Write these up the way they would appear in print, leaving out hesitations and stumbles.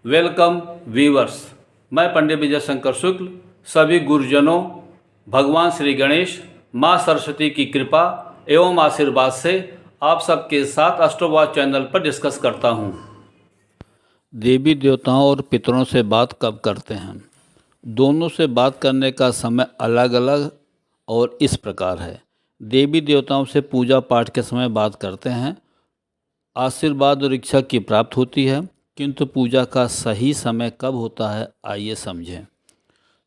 Welcome viewers. मैं पंडित विजय शंकर शुक्ल सभी गुरुजनों, भगवान श्री गणेश, माँ सरस्वती की कृपा एवं आशीर्वाद से आप सबके साथ एस्ट्रोवॉच चैनल पर डिस्कस करता हूँ। देवी देवताओं और पितरों से बात कब करते हैं? दोनों से बात करने का समय अलग अलग और इस प्रकार है। देवी देवताओं से पूजा पाठ के समय बात करते हैं, आशीर्वाद और इच्छा की प्राप्त होती है। किंतु पूजा का सही समय कब होता है, आइए समझें।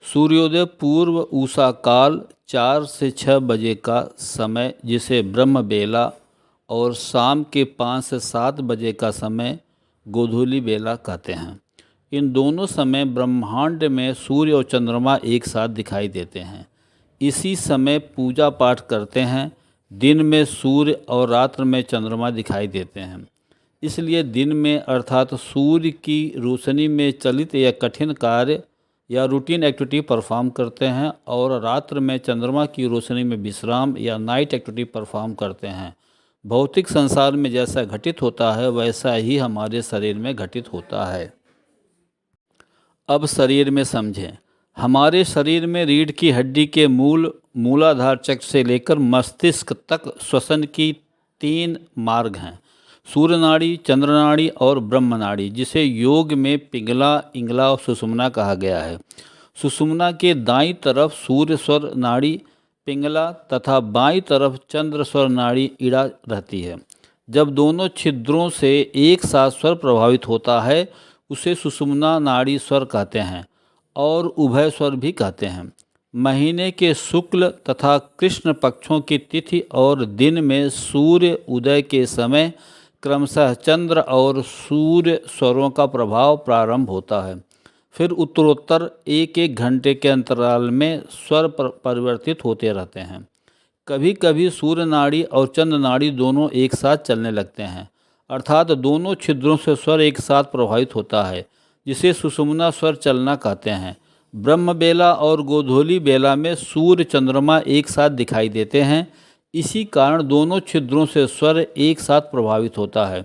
सूर्योदय पूर्व उषा काल 4 से 6 बजे का समय, जिसे ब्रह्म बेला, और शाम के 5 से 7 बजे का समय गोधूली बेला कहते हैं। इन दोनों समय ब्रह्मांड में सूर्य और चंद्रमा एक साथ दिखाई देते हैं। इसी समय पूजा पाठ करते हैं। दिन में सूर्य और रात्र में चंद्रमा दिखाई देते हैं, इसलिए दिन में अर्थात सूर्य की रोशनी में चलित या कठिन कार्य या रूटीन एक्टिविटी परफॉर्म करते हैं, और रात्र में चंद्रमा की रोशनी में विश्राम या नाइट एक्टिविटी परफॉर्म करते हैं। भौतिक संसार में जैसा घटित होता है वैसा ही हमारे शरीर में घटित होता है। अब शरीर में समझें। हमारे शरीर में रीढ़ की हड्डी के मूलाधार चक्र से लेकर मस्तिष्क तक श्वसन की 3 मार्ग हैं: सूर्य नाड़ी, चंद्र नाड़ी और ब्रह्म नाड़ी, जिसे योग में पिंगला, इंगला और सुषुम्ना कहा गया है। सुषुम्ना के दाईं तरफ सूर्य स्वर नाड़ी पिंगला तथा बाईं तरफ चंद्र स्वर नाड़ी इड़ा रहती है। जब दोनों छिद्रों से एक साथ स्वर प्रभावित होता है उसे सुषुम्ना नाड़ी स्वर कहते हैं और उभय स्वर भी कहते हैं। महीने के शुक्ल तथा कृष्ण पक्षों की तिथि और दिन में सूर्य उदय के समय क्रमशः चंद्र और सूर्य स्वरों का प्रभाव प्रारंभ होता है। फिर उत्तरोत्तर 1-1 घंटे के अंतराल में स्वर परिवर्तित होते रहते हैं। कभी कभी सूर्य नाड़ी और चंद्र नाड़ी दोनों एक साथ चलने लगते हैं, अर्थात दोनों छिद्रों से स्वर एक साथ प्रभावित होता है, जिसे सुषुम्ना स्वर चलना कहते हैं। ब्रह्म बेला और गोधूली बेला में सूर्य चंद्रमा एक साथ दिखाई देते हैं। इसी कारण दोनों छिद्रों से स्वर एक साथ प्रभावित होता है।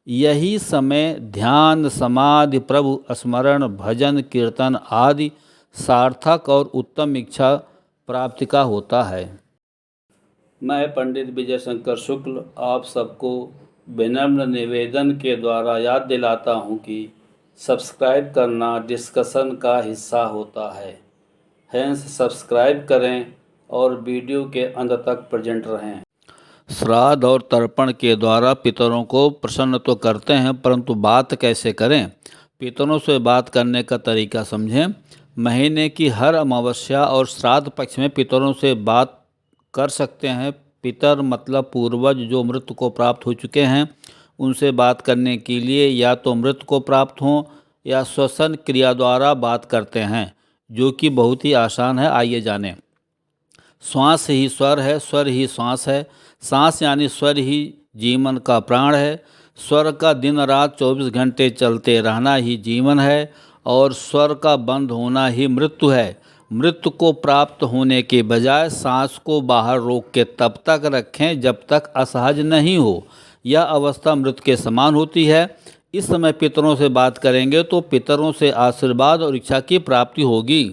यही समय ध्यान, समाधि, प्रभु स्मरण, भजन, कीर्तन आदि सार्थक और उत्तम इच्छा प्राप्ति का होता है। मैं पंडित विजय शंकर शुक्ल आप सबको विनम्र निवेदन के द्वारा याद दिलाता हूँ कि सब्सक्राइब करना डिस्कशन का हिस्सा होता है। हैंस सब्सक्राइब करें और वीडियो के अंत तक प्रेजेंट रहें। श्राद्ध और तर्पण के द्वारा पितरों को प्रसन्न तो करते हैं, परंतु बात कैसे करें? पितरों से बात करने का तरीका समझें। महीने की हर अमावस्या और श्राद्ध पक्ष में पितरों से बात कर सकते हैं। पितर मतलब पूर्वज जो मृत्यु को प्राप्त हो चुके हैं, उनसे बात करने के लिए या तो मृत्यु को प्राप्त हों या श्वसन क्रिया द्वारा बात करते हैं, जो कि बहुत ही आसान है। आइए जानें। श्वास ही स्वर है, स्वर ही श्वास है। सांस यानी स्वर ही जीवन का प्राण है। स्वर का दिन रात 24 घंटे चलते रहना ही जीवन है, और स्वर का बंद होना ही मृत्यु है। मृत्यु को प्राप्त होने के बजाय सांस को बाहर रोक के तब तक रखें जब तक असहज नहीं हो। यह अवस्था मृत्यु के समान होती है। इस समय पितरों से बात करेंगे तो पितरों से आशीर्वाद और इच्छा की प्राप्ति होगी।